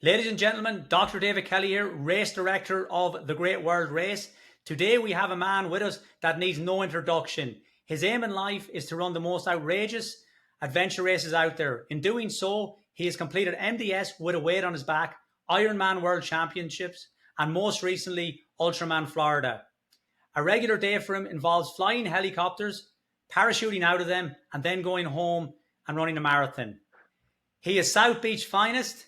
Ladies and gentlemen, Dr. David Kelly here, race director of the Great World Race. Today we have a man with us that needs no introduction. His aim in life is to run the most outrageous adventure races out there. In doing so, he has completed MDS with a weight on his back, Ironman World Championships, and most recently, Ultraman Florida. A regular day for him involves flying helicopters, parachuting out of them, and then going home and running a marathon. He is South Beach finest.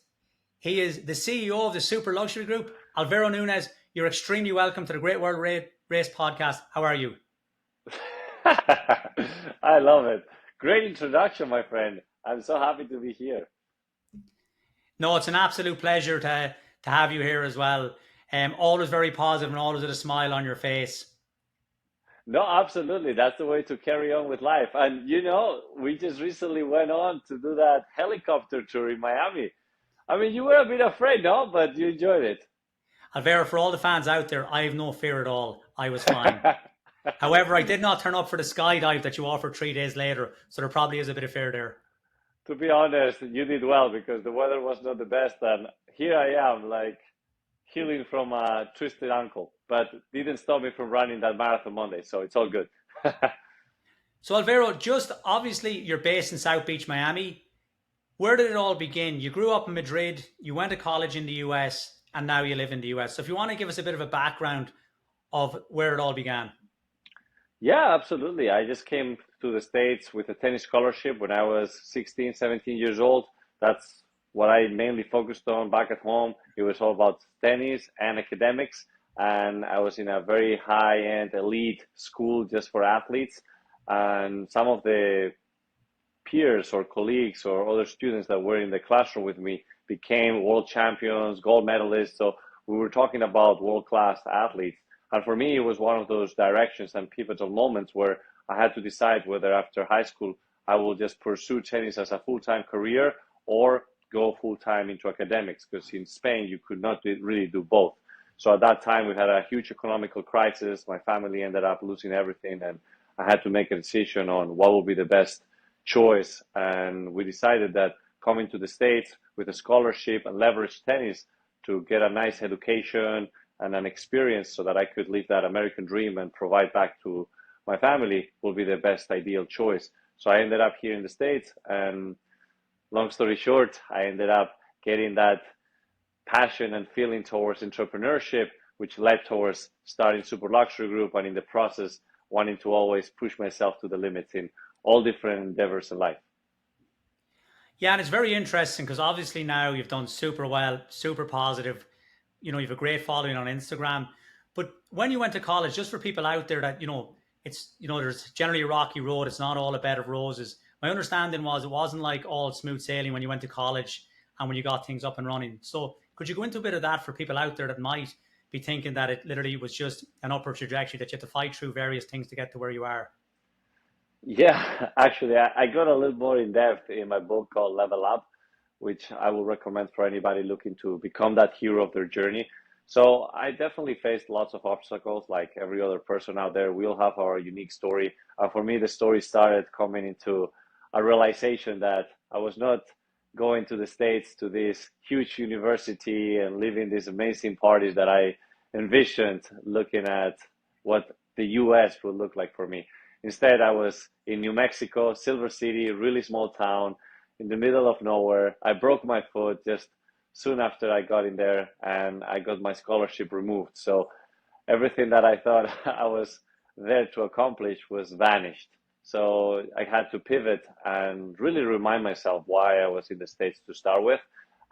He is the CEO of the super luxury group. Alvaro Nunez, you're extremely welcome to the Great World Race podcast. How are you? I love it. Great introduction, my friend. I'm so happy to be here. No, it's an absolute pleasure to have you here as well. Always very positive and always with a smile on your face. No, absolutely. That's the way to carry on with life. And we just recently went on to do that helicopter tour in Miami. I mean, you were a bit afraid, no? But you enjoyed it. Alvaro, for all the fans out there, I have no fear at all. I was fine. However, I did not turn up for the skydive that you offered 3 days later. So there probably is a bit of fear there. To be honest, you did well because the weather was not the best. And here I am, like healing from a twisted ankle. But didn't stop me from running that marathon Monday. So it's all good. So Alvaro, just obviously you're based in South Beach, Miami. Where did it all begin? You grew up in Madrid, you went to college in the US, and now you live in the US. So if you want to give us a bit of a background of where it all began. Yeah, absolutely. I just came to the States with a tennis scholarship when I was 16, 17 years old. That's what I mainly focused on back at home. It was all about tennis and academics. And I was in a very high-end elite school just for athletes. And some of the peers or colleagues or other students that were in the classroom with me became world champions, gold medalists. So we were talking about world-class athletes. And for me, it was one of those directions and pivotal moments where I had to decide whether after high school, I will just pursue tennis as a full-time career or go full-time into academics, because in Spain, you could not really do both. So at that time, we had a huge economical crisis. My family ended up losing everything, and I had to make a decision on what would be the best choice. And we decided that coming to the States with a scholarship and leverage tennis to get a nice education and an experience so that I could live that American dream and provide back to my family will be the best ideal choice. So I ended up here in the States, and long story short, I ended up getting that passion and feeling towards entrepreneurship, which led towards starting Super Luxury Group, and in the process, wanting to always push myself to the limits in all different endeavors in life. Yeah, and it's very interesting because obviously now you've done super well, super positive. You have a great following on Instagram. But when you went to college, just for people out there that, it's, there's generally a rocky road. It's not all a bed of roses. My understanding was it wasn't like all smooth sailing when you went to college and when you got things up and running. So could you go into a bit of that for people out there that might be thinking that it literally was just an upward trajectory, that you had to fight through various things to get to where you are? Yeah, actually, I got a little more in depth in my book called Level Up, which I will recommend for anybody looking to become that hero of their journey. So I definitely faced lots of obstacles like every other person out there. We all have our unique story. For me, the story started coming into a realization that I was not going to the States to this huge university and living these amazing parties that I envisioned looking at what the US would look like for me. Instead, I was in New Mexico, Silver City, really small town, in the middle of nowhere. I broke my foot just soon after I got in there, and I got my scholarship removed. So everything that I thought I was there to accomplish was vanished. So I had to pivot and really remind myself why I was in the States to start with.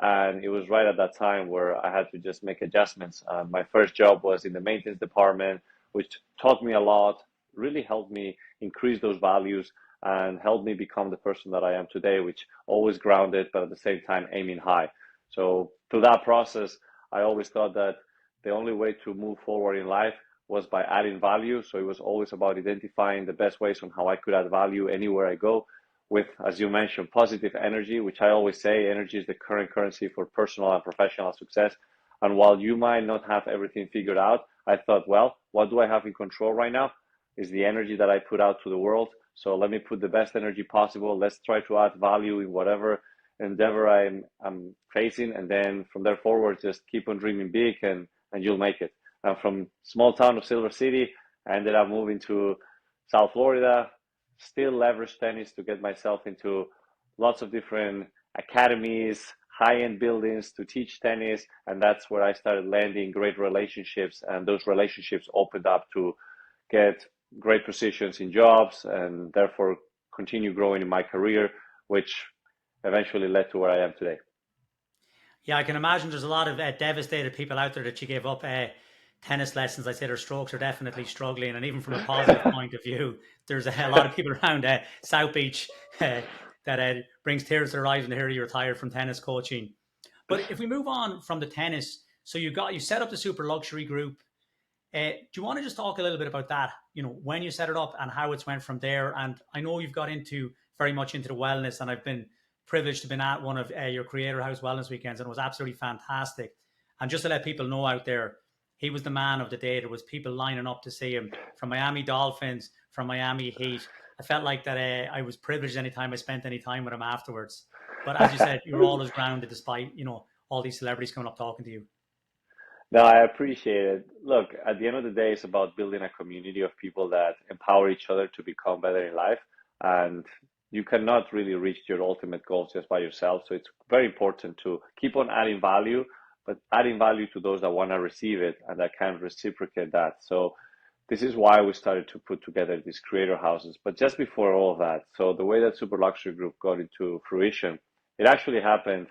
And it was right at that time where I had to just make adjustments. My first job was in the maintenance department, which taught me a lot, really helped me increase those values and helped me become the person that I am today, which always grounded, but at the same time aiming high. So through that process, I always thought that the only way to move forward in life was by adding value. So it was always about identifying the best ways on how I could add value anywhere I go with, as you mentioned, positive energy, which I always say energy is the current currency for personal and professional success. And while you might not have everything figured out, I thought, well, what do I have in control right now? Is the energy that I put out to the world. So let me put the best energy possible. Let's try to add value in whatever endeavor I'm facing, and then from there forward, just keep on dreaming big, and you'll make it. I'm from small town of Silver City. I ended up moving to South Florida, still leverage tennis to get myself into lots of different academies, high-end buildings to teach tennis, and that's where I started landing great relationships, and those relationships opened up to get great positions in jobs, and therefore continue growing in my career, which eventually led to where I am today. Yeah, I can imagine there's a lot of devastated people out there that you gave up tennis lessons. I say their strokes are definitely struggling, and even from a positive point of view, there's a lot of people around South Beach that brings tears to their eyes when they hear you retired from tennis coaching. But if we move on from the tennis, so you set up the super luxury group. Do you want to just talk a little bit about that? You know, when you set it up and how it's went from there. And I know you've got into very much into the wellness, and I've been privileged to be at one of your Creator House Wellness weekends, and it was absolutely fantastic. And just to let people know out there, he was the man of the day. There was people lining up to see him from Miami Dolphins, from Miami Heat. I felt like that I was privileged anytime I spent any time with him afterwards. But as you said, you were always grounded despite, all these celebrities coming up talking to you. No, I appreciate it. Look, at the end of the day, it's about building a community of people that empower each other to become better in life. And you cannot really reach your ultimate goals just by yourself. So it's very important to keep on adding value, but adding value to those that want to receive it and that can reciprocate that. So this is why we started to put together these creator houses. But just before all of that, so the way that Super Luxury Group got into fruition, it actually happened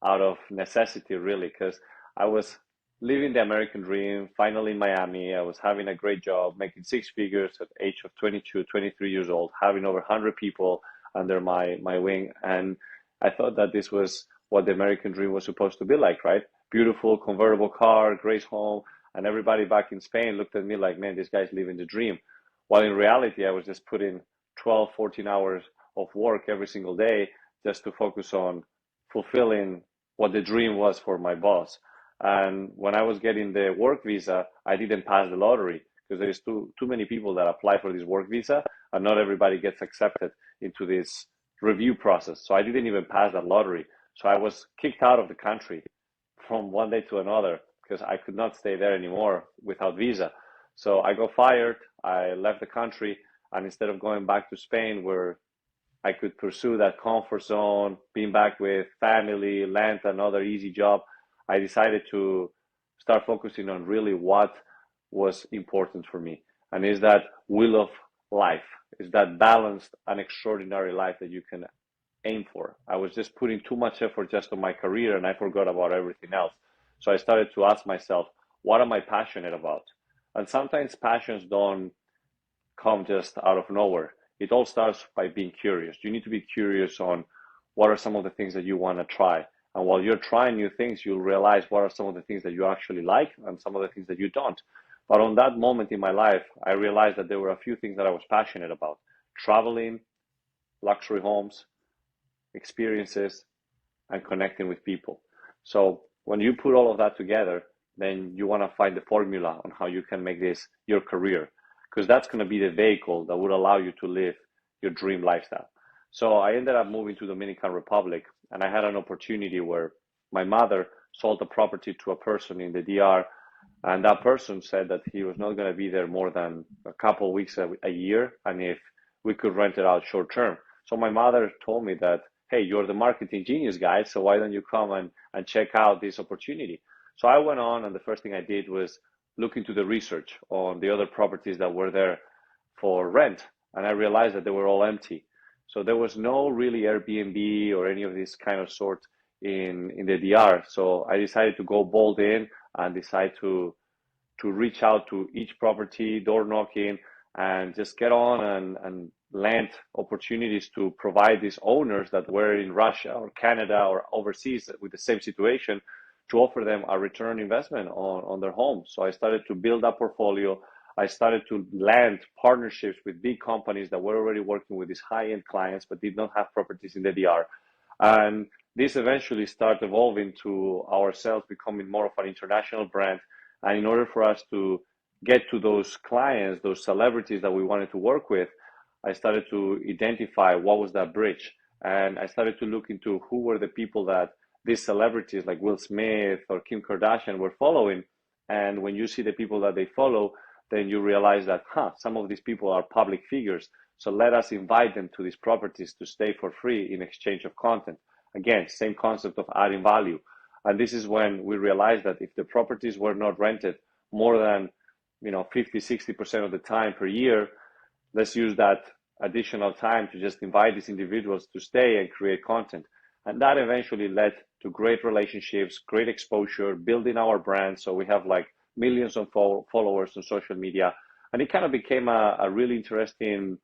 out of necessity, really, because I was living the American dream, finally in Miami. I was having a great job, making six figures at the age of 22, 23 years old, having over 100 people under my wing. And I thought that this was what the American dream was supposed to be like, right? Beautiful convertible car, great home. And everybody back in Spain looked at me like, man, this guy's living the dream. While in reality, I was just putting 12, 14 hours of work every single day just to focus on fulfilling what the dream was for my boss. And when I was getting the work visa, I didn't pass the lottery because there's too many people that apply for this work visa, and not everybody gets accepted into this review process. So I didn't even pass that lottery. So I was kicked out of the country from one day to another because I could not stay there anymore without visa. So I got fired. I left the country, and instead of going back to Spain where I could pursue that comfort zone, being back with family, land another easy job, I decided to start focusing on really what was important for me. And is that will of life, is that balanced and extraordinary life that you can aim for. I was just putting too much effort just on my career, and I forgot about everything else. So I started to ask myself, what am I passionate about? And sometimes passions don't come just out of nowhere. It all starts by being curious. You need to be curious on what are some of the things that you want to try. And while you're trying new things, you'll realize what are some of the things that you actually like and some of the things that you don't. But on that moment in my life, I realized that there were a few things that I was passionate about: traveling, luxury homes, experiences, and connecting with people. So when you put all of that together, then you want to find the formula on how you can make this your career, because that's going to be the vehicle that would allow you to live your dream lifestyle. So I ended up moving to Dominican Republic, and I had an opportunity where my mother sold a property to a person in the DR, and that person said that he was not going to be there more than a couple of weeks a year, and if we could rent it out short term. So my mother told me that, hey, you're the marketing genius guy, so why don't you come and check out this opportunity? So I went on, and the first thing I did was look into the research on the other properties that were there for rent, and I realized that they were all empty. So there was no really Airbnb or any of this kind of sort in the DR. So I decided to go bold in and decide to reach out to each property, door knocking, and just get on and land opportunities to provide these owners that were in Russia or Canada or overseas with the same situation, to offer them a return investment on their home. So I started to build a portfolio. I started to land partnerships with big companies that were already working with these high-end clients but did not have properties in the DR. And this eventually started evolving to ourselves becoming more of an international brand. And in order for us to get to those clients, those celebrities that we wanted to work with, I started to identify what was that bridge. And I started to look into who were the people that these celebrities like Will Smith or Kim Kardashian were following. And when you see the people that they follow, then you realize that, some of these people are public figures. So let us invite them to these properties to stay for free in exchange of content. Again, same concept of adding value. And this is when we realized that if the properties were not rented more than 50, 60% of the time per year, let's use that additional time to just invite these individuals to stay and create content. And that eventually led to great relationships, great exposure, building our brand. So we have like millions of followers on social media. And it kind of became a really interesting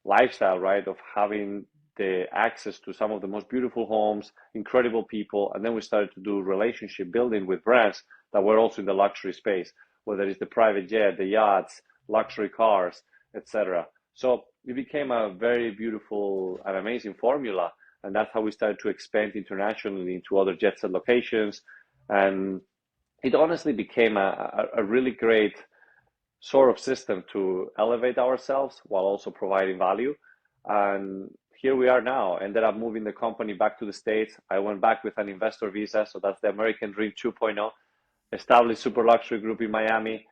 lifestyle, right? Of having the access to some of the most beautiful homes, incredible people. And then we started to do relationship building with brands that were also in the luxury space, whether it's the private jet, the yachts, luxury cars, etc. So it became a very beautiful and amazing formula. And that's how we started to expand internationally into other jet set locations. And it honestly became a really great sort of system to elevate ourselves while also providing value. And here we are now. Ended up moving the company back to the States. I went back with an investor visa. So that's the American Dream 2.0. Established super luxury group in Miami,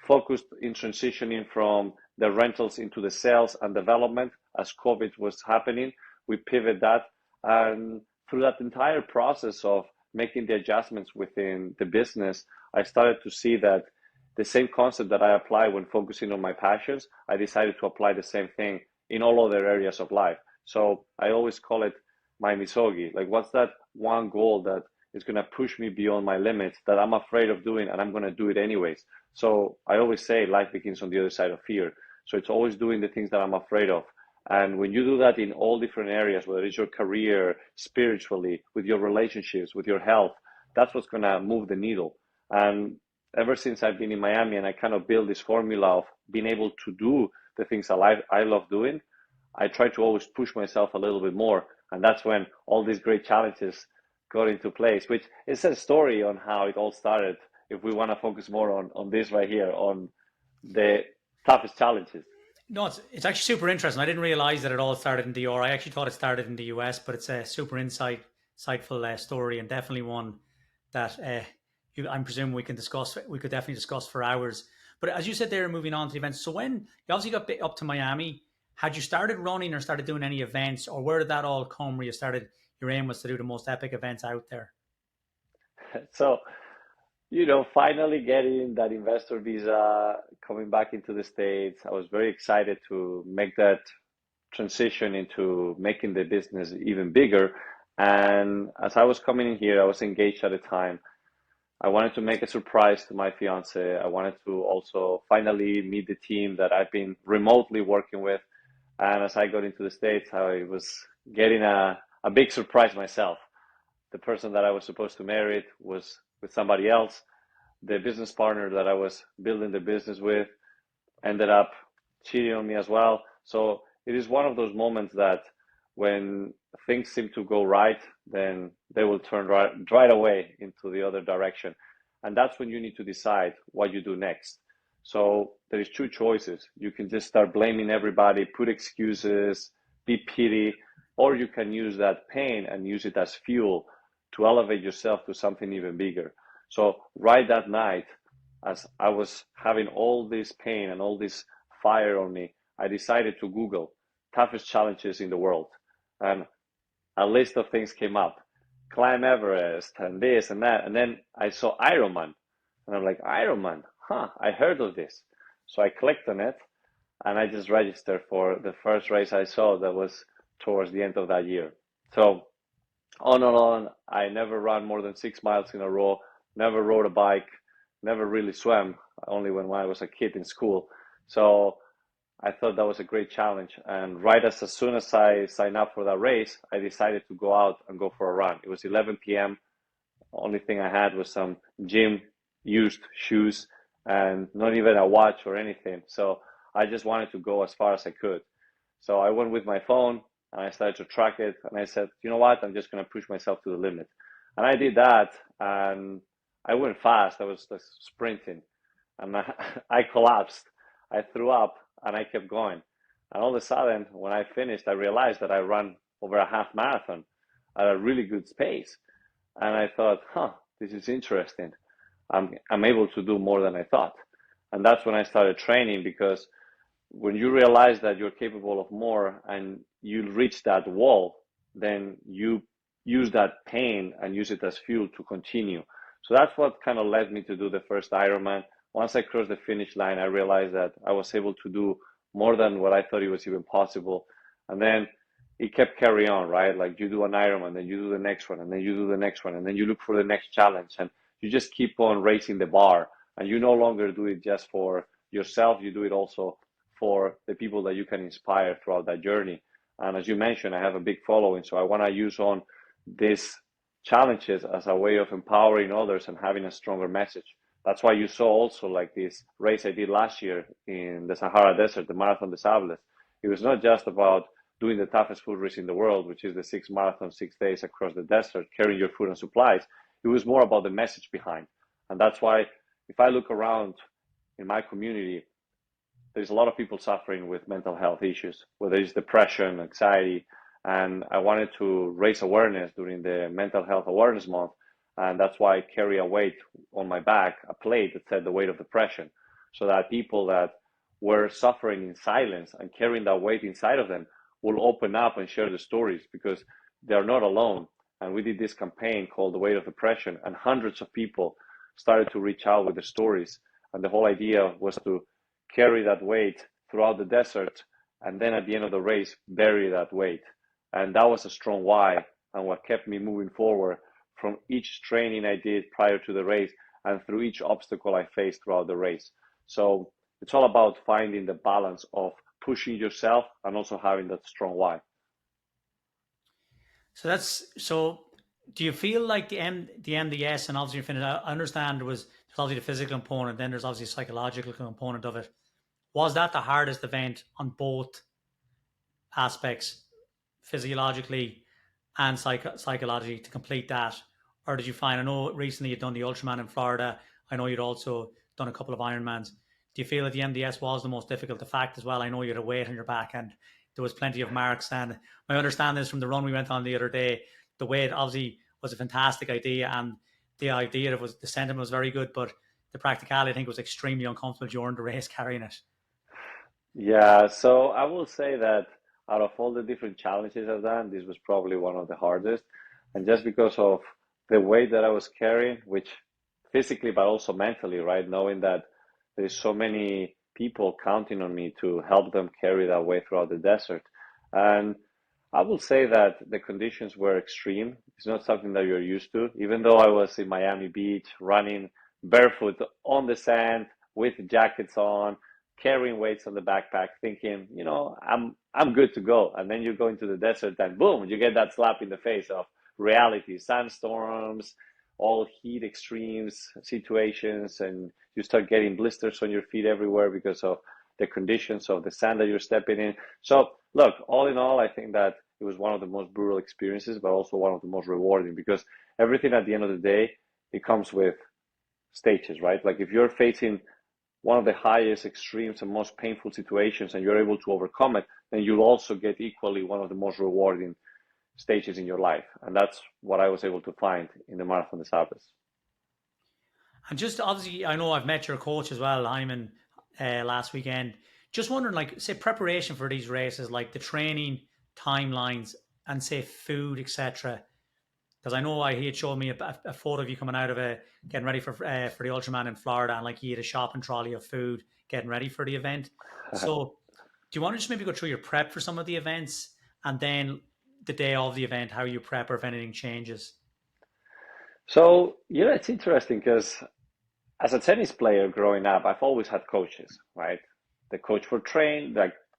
focused in transitioning from the rentals into the sales and development as COVID was happening. We pivoted that. And through that entire process of making the adjustments within the business, I started to see that the same concept that I apply when focusing on my passions, I decided to apply the same thing in all other areas of life. So I always call it my misogi. Like, what's that one goal that is going to push me beyond my limits that I'm afraid of doing, and I'm going to do it anyways? So I always say life begins on the other side of fear. So it's always doing the things that I'm afraid of. And when you do that in all different areas, whether it's your career, spiritually, with your relationships, with your health, that's what's going to move the needle. And ever since I've been in Miami and I kind of build this formula of being able to do the things I love doing, I try to always push myself a little bit more. And that's when all these great challenges got into place, which is a story on how it all started. If we want to focus more on this right here, on the toughest challenges. No, it's actually super interesting. I didn't realize that it all started in DR. I actually thought it started in the US, but it's a super insightful story, and definitely one that I'm presuming we can discuss. We could definitely discuss for hours. But as you said there, moving on to the events. So when you obviously got up to Miami, had you started running or started doing any events, or where did that all come? Where you started, your aim was to do the most epic events out there. So, finally getting that investor visa, coming back into the States, I was very excited to make that transition into making the business even bigger. And as I was coming in here, I was engaged at the time. I wanted to make a surprise to my fiance. I wanted to also finally meet the team that I've been remotely working with. And as I got into the States, I was getting a big surprise myself. The person that I was supposed to marry was with somebody else. The business partner that I was building the business with ended up cheating on me as well. So it is one of those moments that when things seem to go right, then they will turn right away into the other direction. And that's when you need to decide what you do next. So there is two choices. You can just start blaming everybody, put excuses, be pity, or you can use that pain and use it as fuel to elevate yourself to something even bigger. So right that night, as I was having all this pain and all this fire on me, I decided to Google toughest challenges in the world. And a list of things came up, climb Everest and this and that. And then I saw Ironman. And I'm like, Ironman, I heard of this. So I clicked on it and I just registered for the first race I saw that was towards the end of that year. So on and on, I never ran more than 6 miles in a row, never rode a bike, never really swam, only when I was a kid in school. So I thought that was a great challenge. And right as soon as I signed up for that race, I decided to go out and go for a run. It was 11 p.m. Only thing I had was some gym used shoes and not even a watch or anything. So I just wanted to go as far as I could. So I went with my phone and I started to track it. And I said, you know what? I'm just going to push myself to the limit. And I did that. And I went fast. I was just sprinting. And I collapsed. I threw up and I kept going. And all of a sudden, when I finished, I realized that I ran over a half marathon at a really good pace. And I thought, this is interesting. I'm able to do more than I thought. And that's when I started training, because when you realize that you're capable of more and you reach that wall, then you use that pain and use it as fuel to continue. So that's what kind of led me to do the first Ironman. Once I crossed the finish line, I realized that I was able to do more than what I thought it was even possible. And then it kept carrying on, right? Like you do an Ironman, then you do the next one, and then you do the next one, and then you look for the next challenge, and you just keep on raising the bar. And you no longer do it just for yourself, you do it also for the people that you can inspire throughout that journey. And as you mentioned, I have a big following, so I want to use on these challenges as a way of empowering others and having a stronger message. That's why you saw also like this race I did last year in the Sahara Desert, the Marathon des Sables. It was not just about doing the toughest food race in the world, which is the 6 marathon, 6 days across the desert, carrying your food and supplies. It was more about the message behind. And that's why if I look around in my community, there's a lot of people suffering with mental health issues, whether it's depression, anxiety, and I wanted to raise awareness during the Mental Health Awareness Month, and that's why I carry a weight on my back, a plate that said the weight of depression, so that people that were suffering in silence and carrying that weight inside of them will open up and share the stories, because they're not alone. And we did this campaign called The Weight of Depression, and hundreds of people started to reach out with the stories. And the whole idea was to carry that weight throughout the desert, and then at the end of the race, bury that weight. And that was a strong why, and what kept me moving forward from each training I did prior to the race and through each obstacle I faced throughout the race. So it's all about finding the balance of pushing yourself and also having that strong why. So do you feel like the MDS, and obviously I understand there's obviously the physical component, then there's obviously a psychological component of it. Was that the hardest event on both aspects, physiologically and psychologically, to complete that? Or did you find, I know recently you'd done the Ultraman in Florida, I know you'd also done a couple of Ironmans. Do you feel that the MDS was the most difficult? The fact as well, I know you had a weight on your back and there was plenty of marks, and my understanding is from the run we went on the other day, the weight obviously was a fantastic idea, and the idea of the sentiment was very good, but the practicality I think was extremely uncomfortable during the race carrying it. Yeah, so I will say that out of all the different challenges I've done, this was probably one of the hardest. And just because of the weight that I was carrying, which physically, but also mentally, right? Knowing that there's so many people counting on me to help them carry that weight throughout the desert. And I will say that the conditions were extreme. It's not something that you're used to. Even though I was in Miami Beach running barefoot on the sand with jackets on, carrying weights on the backpack, thinking, I'm good to go. And then you go into the desert and boom, you get that slap in the face of reality, sandstorms, all heat extremes situations, and you start getting blisters on your feet everywhere because of the conditions of the sand that you're stepping in. So look, all in all, I think that it was one of the most brutal experiences, but also one of the most rewarding, because everything at the end of the day, it comes with stages, right? Like if you're facing one of the highest extremes and most painful situations and you're able to overcome it, then you'll also get equally one of the most rewarding stages in your life. And that's what I was able to find in the Marathon des Sables. And just obviously, I know I've met your coach as well, Hyman, last weekend. Just wondering, like, say, preparation for these races, like the training timelines and say food, etc. Because I know he had showed me a photo of you coming out of getting ready for the Ultraman in Florida, and like he had a shopping trolley of food getting ready for the event. So, do you want to just maybe go through your prep for some of the events, and then the day of the event, how you prep or if anything changes? So, it's interesting because as a tennis player growing up, I've always had coaches, right? The coach for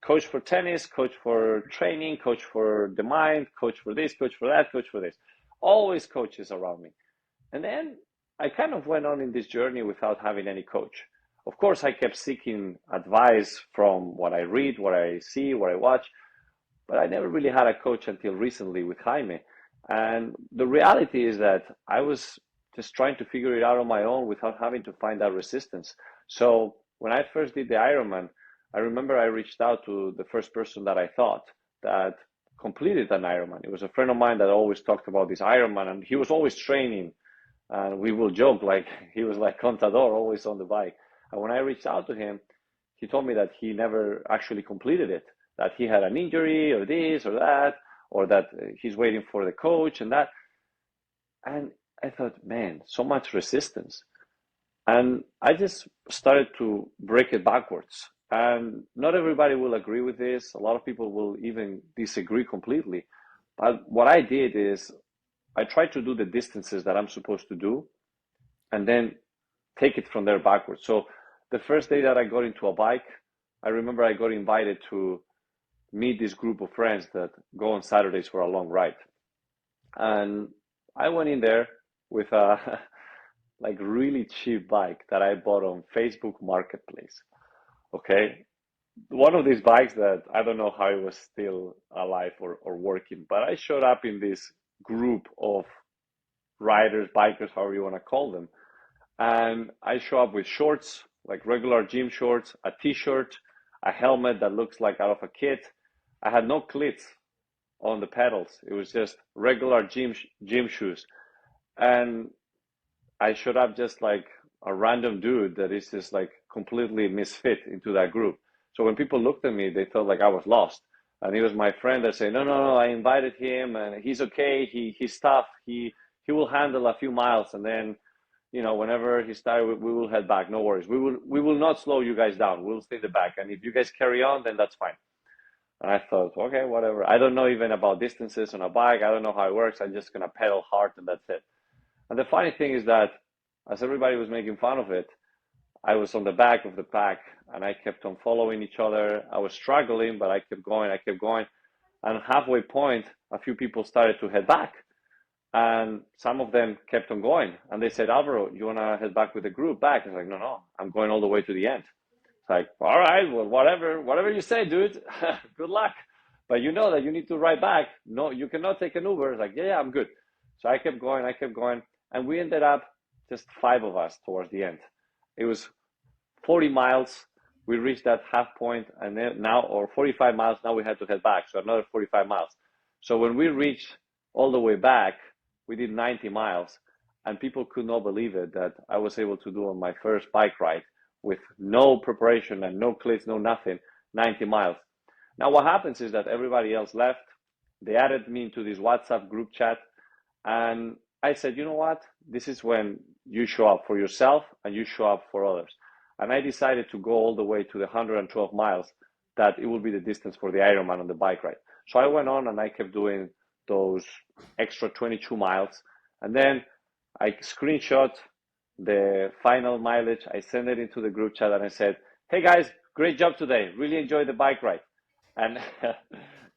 coach for tennis, coach for training, coach for the mind, coach for this, coach for that, coach for this. Always coaches around me. And then I kind of went on in this journey without having any coach. Of course, I kept seeking advice from what I read, what I see, what I watch, but I never really had a coach until recently with Jaime. And the reality is that I was just trying to figure it out on my own without having to find that resistance. So when I first did the Ironman, I remember I reached out to the first person that I thought that completed an Ironman. It was a friend of mine that always talked about this Ironman, and he was always training. And we will joke like he was like Contador, always on the bike. And when I reached out to him, he told me that he never actually completed it, that he had an injury or this or that, or that he's waiting for the coach and that. And I thought, man, so much resistance. And I just started to break it backwards. And not everybody will agree with this. A lot of people will even disagree completely. But what I did is I tried to do the distances that I'm supposed to do and then take it from there backwards. So the first day that I got into a bike, I remember I got invited to meet this group of friends that go on Saturdays for a long ride. And I went in there with a like really cheap bike that I bought on Facebook Marketplace. Okay. One of these bikes that I don't know how it was still alive or working, but I showed up in this group of riders, bikers, however you want to call them. And I show up with shorts, like regular gym shorts, a t-shirt, a helmet that looks like out of a kit. I had no cleats on the pedals. It was just regular gym shoes. And I showed up just like a random dude that is just like completely misfit into that group. So when people looked at me, they thought like I was lost. And it was my friend that said, no, I invited him and he's okay. He's tough. He will handle a few miles. And then, whenever he started, we will head back. No worries. We will not slow you guys down. We'll stay in the back. And if you guys carry on, then that's fine. And I thought, okay, whatever. I don't know even about distances on a bike. I don't know how it works. I'm just going to pedal hard and that's it. And the funny thing is that as everybody was making fun of it, I was on the back of the pack and I kept on following each other. I was struggling, but I kept going. And halfway point, a few people started to head back. And some of them kept on going. And they said, Alvaro, you want to head back with the group back? I was like, no, I'm going all the way to the end. It's like, all right, well, whatever you say, dude, good luck. But you know that you need to ride back. No, you cannot take an Uber. It's like, yeah, I'm good. So I kept going. And we ended up just 5 of us towards the end. It was 40 miles. We reached that half point and then or 45 miles. Now we had to head back. So another 45 miles. So when we reached all the way back, we did 90 miles and people could not believe it that I was able to do on my first bike ride with no preparation and no cleats, no nothing, 90 miles. Now what happens is that everybody else left. They added me into this WhatsApp group chat and I said, you know what? This is when you show up for yourself and you show up for others. And I decided to go all the way to the 112 miles, that it will be the distance for the Ironman on the bike ride. So I went on and I kept doing those extra 22 miles. And then I screenshot the final mileage. I sent it into the group chat and I said, hey guys, great job today. Really enjoyed the bike ride. And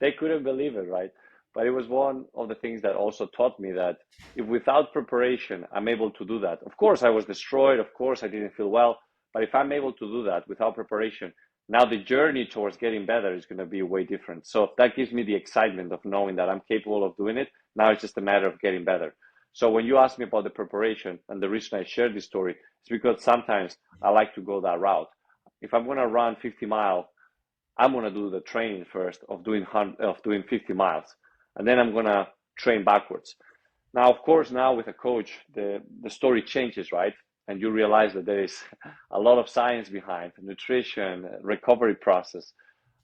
they couldn't believe it, right? But it was one of the things that also taught me that if without preparation, I'm able to do that. Of course, I was destroyed. Of course, I didn't feel well. But if I'm able to do that without preparation, now the journey towards getting better is going to be way different. So that gives me the excitement of knowing that I'm capable of doing it. Now it's just a matter of getting better. So when you ask me about the preparation and the reason I share this story, it's because sometimes I like to go that route. If I'm going to run 50 miles, I'm going to do the training first of doing 50 miles. And then I'm going to train backwards. Now, of course, now with a coach, the story changes, right? And you realize that there is a lot of science behind nutrition, recovery process.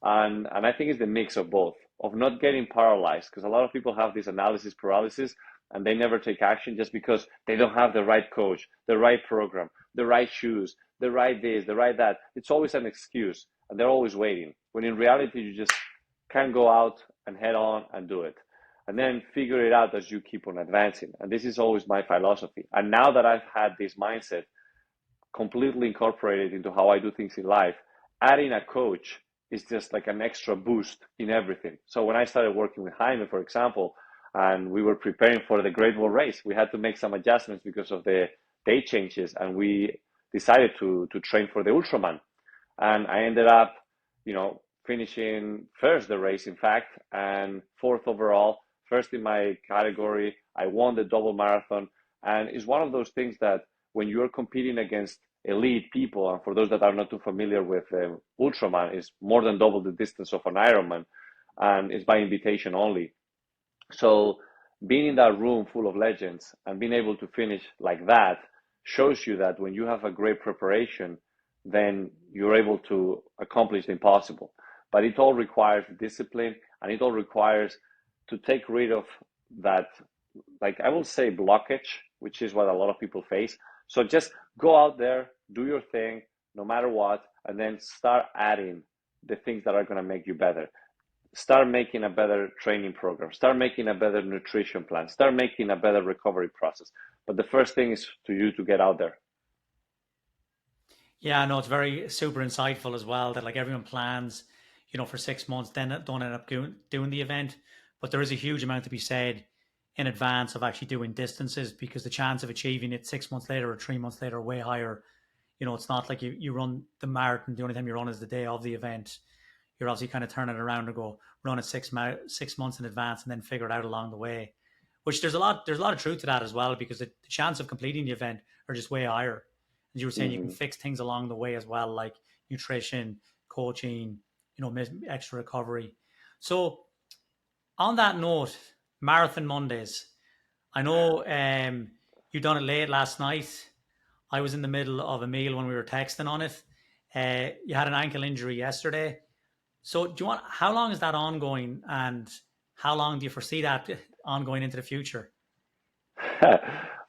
And I think it's the mix of both, of not getting paralyzed, because a lot of people have this analysis paralysis and they never take action just because they don't have the right coach, the right program, the right shoes, the right this, the right that. It's always an excuse and they're always waiting. When in reality, you just can go out and head on and do it. And then figure it out as you keep on advancing. And this is always my philosophy. And now that I've had this mindset completely incorporated into how I do things in life, adding a coach is just like an extra boost in everything. So when I started working with Jaime, for example, and we were preparing for the Great Wall Race, we had to make some adjustments because of the date changes. And we decided to train for the Ultraman. And I ended up, finishing first the race, in fact, and 4th overall, first in my category. I won the double marathon. And it's one of those things that when you're competing against elite people, and for those that are not too familiar with Ultraman, is more than double the distance of an Ironman. and it's by invitation only. So being in that room full of legends and being able to finish like that shows you that when you have a great preparation, then you're able to accomplish the impossible. But it all requires discipline, and it all requires to take rid of that, like I will say, blockage, which is what a lot of people face. So just go out there, do your thing, no matter what, and then start adding the things that are going to make you better. Start making a better training program, start making a better nutrition plan, start making a better recovery process. But the first thing is to you to get out there. Yeah, no, it's very super insightful as well that like everyone plans, for 6 months, then don't end up doing the event. But there is a huge amount to be said in advance of actually doing distances, because the chance of achieving it 6 months later or 3 months later are way higher. It's not like you run the marathon, the only time you run is the day of the event. You're obviously kind of turning it around and go run it 6 months in advance and then figure it out along the way. Which there's a lot of truth to that as well, because the chance of completing the event are just way higher. As you were saying, you can Mm-hmm. fix things along the way as well, like nutrition, coaching, extra recovery. So on that note, Marathon Mondays. I know you done it late last night. I was in the middle of a meal when we were texting on it. You had an ankle injury yesterday. So how long is that ongoing, and how long do you foresee that ongoing into the future?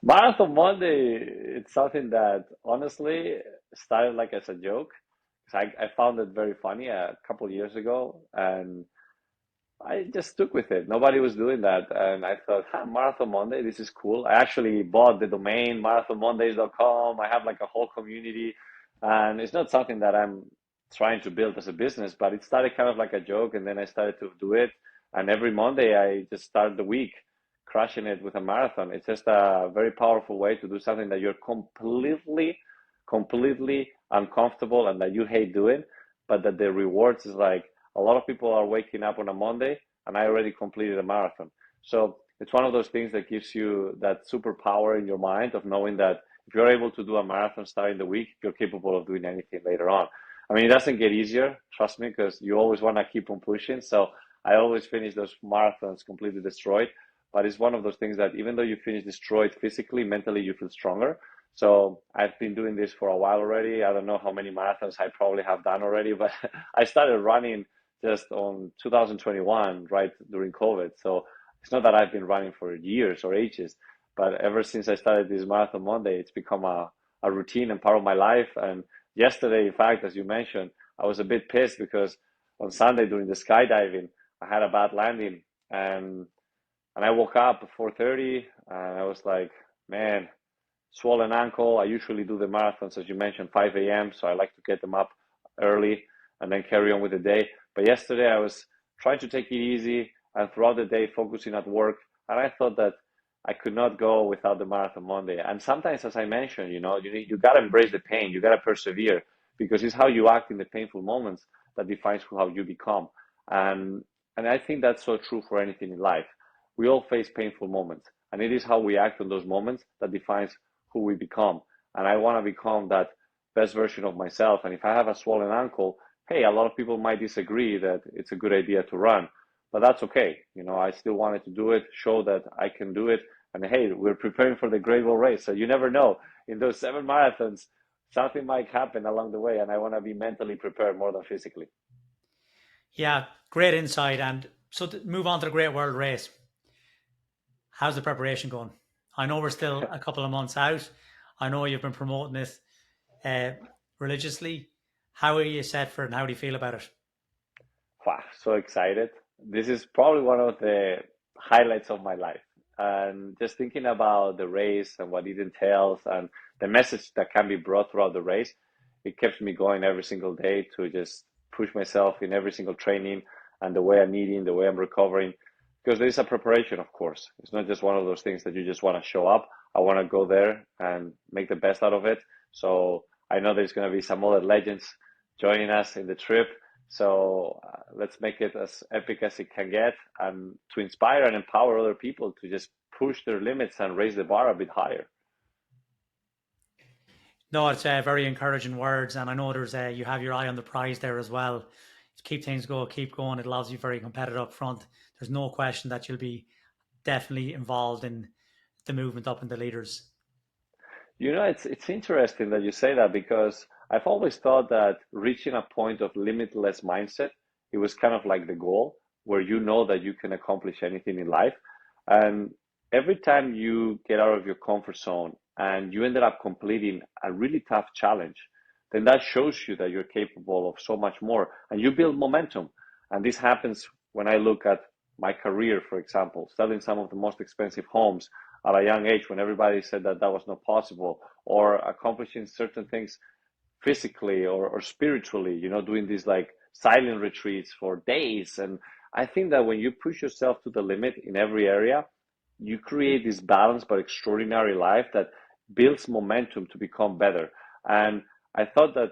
Marathon Monday, it's something that honestly started like as a joke. 'Cause I found it very funny a couple of years ago, and I just stuck with it. Nobody was doing that. And I thought, Marathon Monday, this is cool. I actually bought the domain marathonmondays.com. I have like a whole community. And it's not something that I'm trying to build as a business, but it started kind of like a joke. And then I started to do it. And every Monday, I just start the week crushing it with a marathon. It's just a very powerful way to do something that you're completely uncomfortable and that you hate doing, but that the rewards is like, a lot of people are waking up on a Monday and I already completed a marathon. So it's one of those things that gives you that superpower in your mind of knowing that if you're able to do a marathon starting the week, you're capable of doing anything later on. I mean, it doesn't get easier, trust me, because you always want to keep on pushing. So I always finish those marathons completely destroyed. But it's one of those things that even though you finish destroyed physically, mentally you feel stronger. So I've been doing this for a while already. I don't know how many marathons I probably have done already, but I started running just on 2021, right during COVID. So it's not that I've been running for years or ages, but ever since I started this Marathon Monday, it's become a routine and part of my life. And yesterday, in fact, as you mentioned, I was a bit pissed because on Sunday during the skydiving, I had a bad landing, and I woke up at 4:30 and I was like, man, swollen ankle. I usually do the marathons, as you mentioned, 5 a.m. So I like to get them up early and then carry on with the day. But yesterday I was trying to take it easy and throughout the day focusing at work. And I thought that I could not go without the Marathon Monday. And sometimes, as I mentioned, you got to embrace the pain. You got to persevere because it's how you act in the painful moments that defines how you become. And I think that's so true for anything in life. We all face painful moments, and it is how we act in those moments that defines who we become. And I want to become that best version of myself. And if I have a swollen ankle, hey, a lot of people might disagree that it's a good idea to run, but that's okay. I still wanted to do it, show that I can do it. And hey, we're preparing for the Great Wall Race. So you never know. In those 7 marathons, something might happen along the way. And I want to be mentally prepared more than physically. Yeah, great insight. And so to move on to the Great World Race, how's the preparation going? I know we're still a couple of months out. I know you've been promoting it uh, religiously. How are you set for it, and how do you feel about it? Wow, so excited. This is probably one of the highlights of my life. And just thinking about the race and what it entails and the message that can be brought throughout the race, it keeps me going every single day to just push myself in every single training and the way I'm eating, the way I'm recovering. Because there is a preparation, of course. It's not just one of those things that you just want to show up. I want to go there and make the best out of it. So I know there's going to be some other legends joining us in the trip. So let's make it as epic as it can get and to inspire and empower other people to just push their limits and raise the bar a bit higher. No, it's very encouraging words, and I know there's you have your eye on the prize there as well. keep things keep going. It allows you very competitive up front. There's no question that you'll be definitely involved in the movement up in the leaders. It's interesting that you say that because I've always thought that reaching a point of limitless mindset, it was kind of like the goal where you know that you can accomplish anything in life. And every time you get out of your comfort zone and you ended up completing a really tough challenge, then that shows you that you're capable of so much more and you build momentum. And this happens when I look at my career, for example, selling some of the most expensive homes at a young age when everybody said that that was not possible, or accomplishing certain things physically or spiritually, doing these like silent retreats for days. And I think that when you push yourself to the limit in every area, you create this balanced but extraordinary life that builds momentum to become better. And I thought that,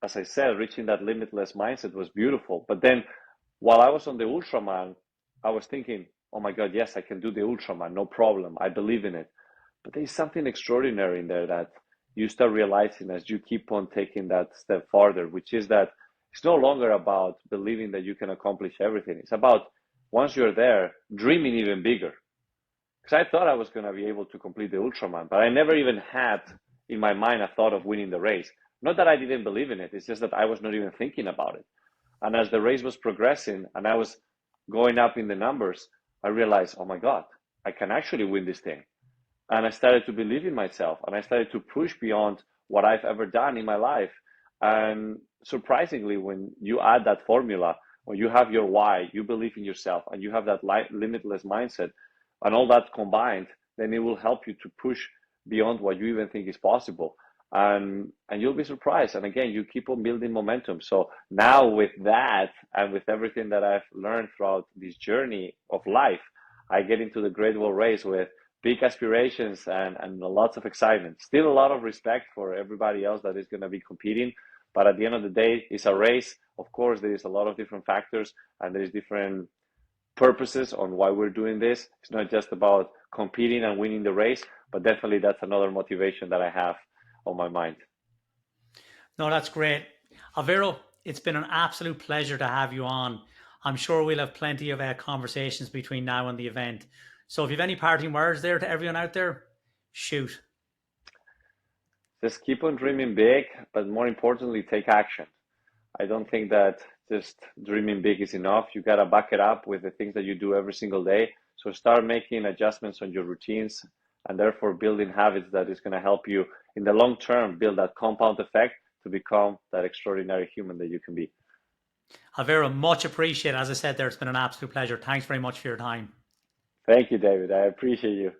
as I said, reaching that limitless mindset was beautiful. But then while I was on the Ultraman, I was thinking, oh my God, yes, I can do the Ultraman, no problem. I believe in it. But there's something extraordinary in there that you start realizing as you keep on taking that step farther, which is that it's no longer about believing that you can accomplish everything. It's about once you're there, dreaming even bigger. Because I thought I was going to be able to complete the Ultraman, but I never even had in my mind a thought of winning the race. Not that I didn't believe in it, it's just that I was not even thinking about it. And as the race was progressing and I was going up in the numbers, I realized, oh my God, I can actually win this thing. And I started to believe in myself and I started to push beyond what I've ever done in my life. And surprisingly, when you add that formula, when you have your why, you believe in yourself, and you have that limitless mindset, and all that combined, then it will help you to push beyond what you even think is possible. And you'll be surprised. And again, you keep on building momentum. So now with that and with everything that I've learned throughout this journey of life, I get into the Great Wall Race with big aspirations and lots of excitement. Still a lot of respect for everybody else that is going to be competing. But at the end of the day, it's a race. Of course, there is a lot of different factors and there's different purposes on why we're doing this. It's not just about competing and winning the race, but definitely that's another motivation that I have on my mind. No, that's great. Alvaro, it's been an absolute pleasure to have you on. I'm sure we'll have plenty of conversations between now and the event. So if you have any parting words there to everyone out there, shoot. Just keep on dreaming big, but more importantly, take action. I don't think that just dreaming big is enough. You got to back it up with the things that you do every single day. So start making adjustments on your routines and therefore building habits that is going to help you in the long term build that compound effect to become that extraordinary human that you can be. Alvaro, much appreciated. As I said there, it's been an absolute pleasure. Thanks very much for your time. Thank you, David. I appreciate you.